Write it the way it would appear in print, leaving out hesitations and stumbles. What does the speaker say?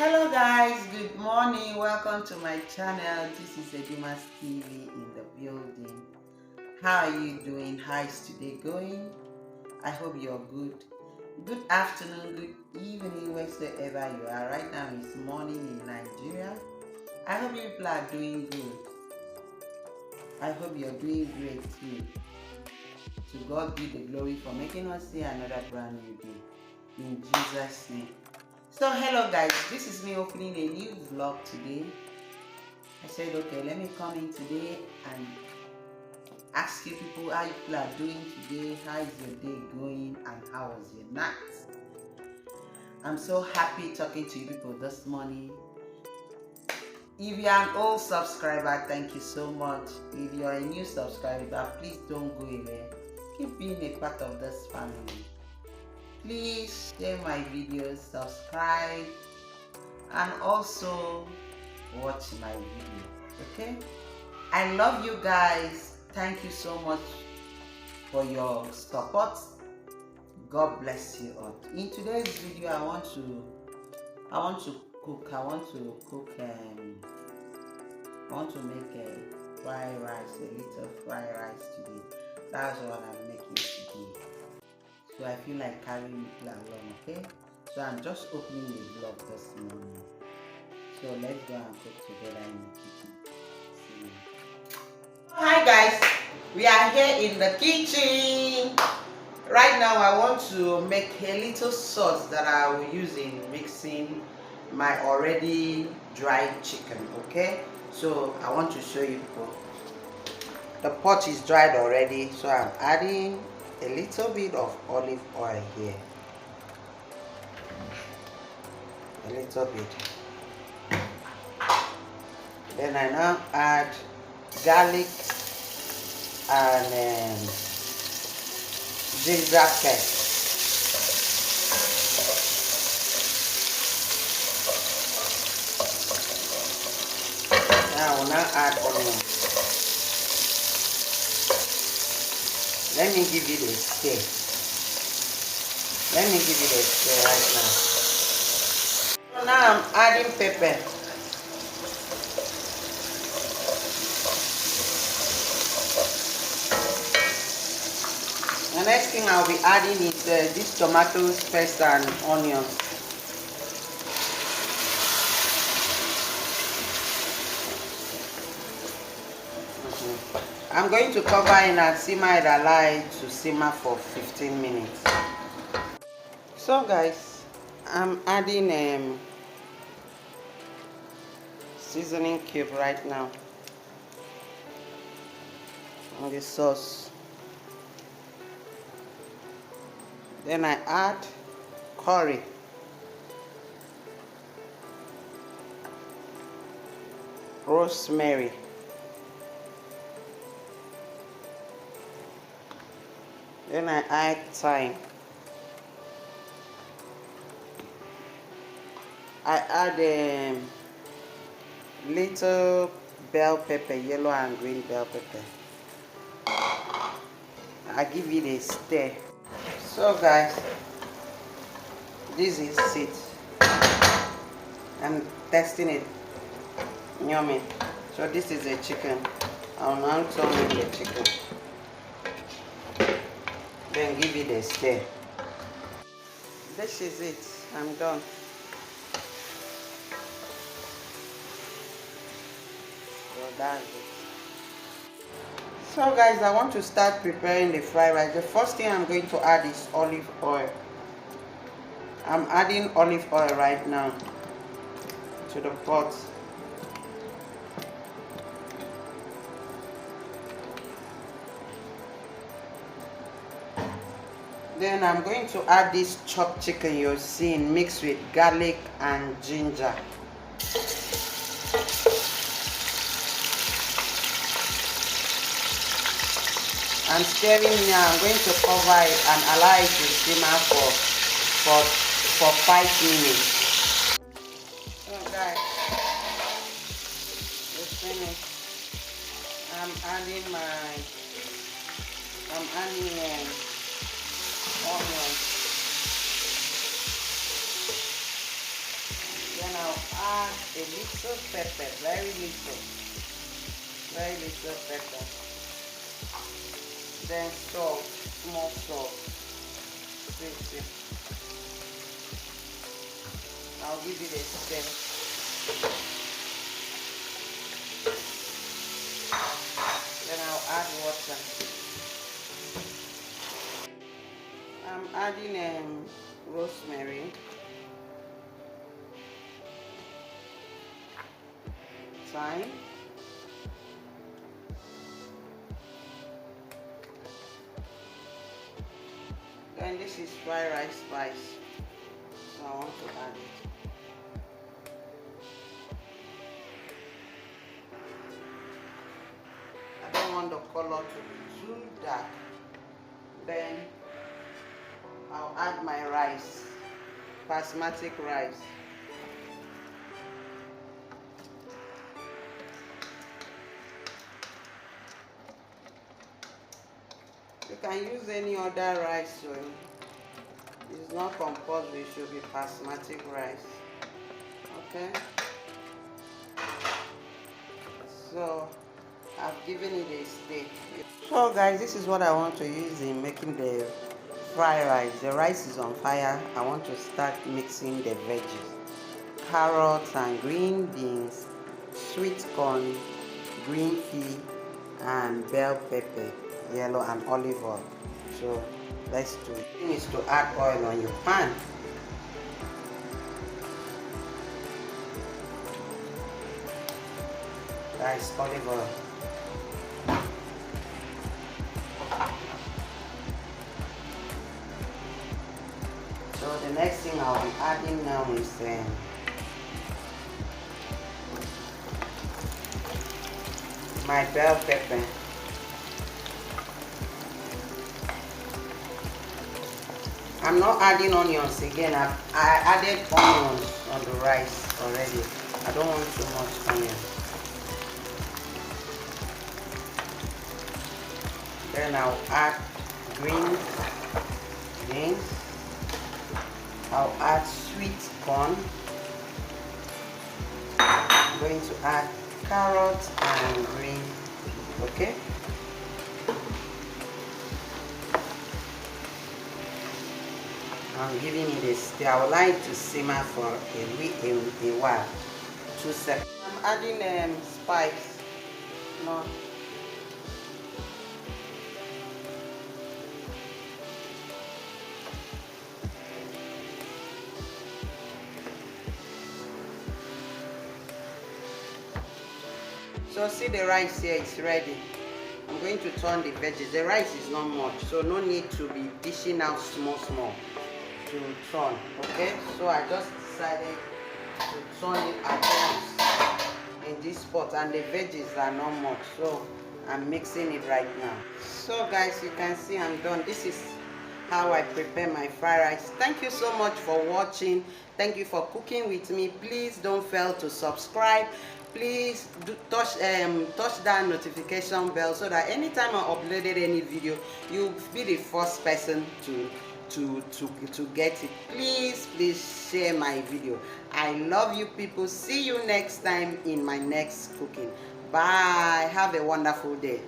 Hello guys, good morning. Welcome to my channel. This is Edimatv in the building. How are you doing? How is today going? I hope you're good. Good afternoon, good evening, wherever you are. Right now it's morning in Nigeria. I hope you people are doing good. I hope you're doing great too. To God be the glory for making us see another brand new day. In Jesus' name. So hello guys, this is me opening a new vlog today. I said okay, let me come in today and ask you people how you people are doing today, how is your day going, and how was your night. I'm so happy talking to you people this morning. If you're an old subscriber, thank you so much. If you're a new subscriber, please don't go away. Keep being a part of this family. Please share my videos, subscribe, and also watch my video. Okay, I love you guys. Thank you so much for your support. God bless you all. In today's video I want to cook I want to make a fried rice, a little fried rice today. That's what I'm making today. So I feel like carrying it along, okay? So I'm just opening the vlog this morning. So let's go and cook together in the kitchen. See you. Hi guys, we are here in the kitchen. Right now I want to make a little sauce that I will use in mixing my already dried chicken, okay? So I want to show you people. The pot is dried already, so I'm adding a little bit of olive oil here. A little bit. Then I now add garlic and ginger paste. Now I will now add onion. Let me give it a stir. Let me give it a stir right now. So now I'm adding pepper. The next thing I'll be adding is this tomatoes, paste and onions. I'm going to cover it and simmer it alive to simmer for 15 minutes. So guys, I'm adding seasoning cube right now on the sauce. Then I add curry, rosemary, then I add thyme. I add a little bell pepper, yellow and green bell pepper. I give it a stir. So guys, this is it. I'm testing it. Yummy. So this is a chicken. I'll now turn in the chicken. Then give it a stir. This is it. I'm done. So that's it. So guys, I want to start preparing the fried rice. The first thing I'm going to add is olive oil. I'm adding olive oil right now to the pot. Then I'm going to add this chopped chicken you're seeing mixed with garlic and ginger. I'm stirring now. I'm going to cover it and allow it to simmer for 5 minutes. So guys, it's finished. I'm adding onions. Then I'll add a little pepper, very little pepper. Then salt, small salt. See. I'll give it a stir. Then I'll add water. I'm adding rosemary, thyme, then this is fried rice spice, so I want to add it. I don't want the color to be too dark. Then I'll add my rice, basmati rice. You can use any other rice, so it's not compulsory, it should be basmati rice. Okay? So I've given it a stir. So guys, this is what I want to use in making the fried rice. The rice is on fire. I want to start mixing the veggies. Carrots and green beans, sweet corn, green pea, and bell pepper, yellow, and olive oil. So let's do it. The thing is to add oil on your pan. That is olive oil. So the next thing I'll be adding now is my bell pepper. I'm not adding onions again. I added onions on the rice already. I don't want too much onions. Then I'll add green beans. I'll add sweet corn. I'm going to add carrots and green pea. Okay? I'm giving it a stir. I would like to simmer for a while. 2 seconds. I'm adding spice. No. So see, the rice here is ready. I'm going to turn the veggies. The rice is not much, so no need to be dishing out small to turn. Okay, so I just decided to turn it at once in this pot, and the veggies are not much, so I'm mixing it right now. So guys, you can see I'm done. This is how I prepare my fried rice. Thank you so much for watching. Thank you for cooking with me. Please don't fail to subscribe. Please touch that notification bell so that anytime I uploaded any video, you'll be the first person to get it. Please share my video. I love you people. See you next time in my next cooking. Bye. Have a wonderful day.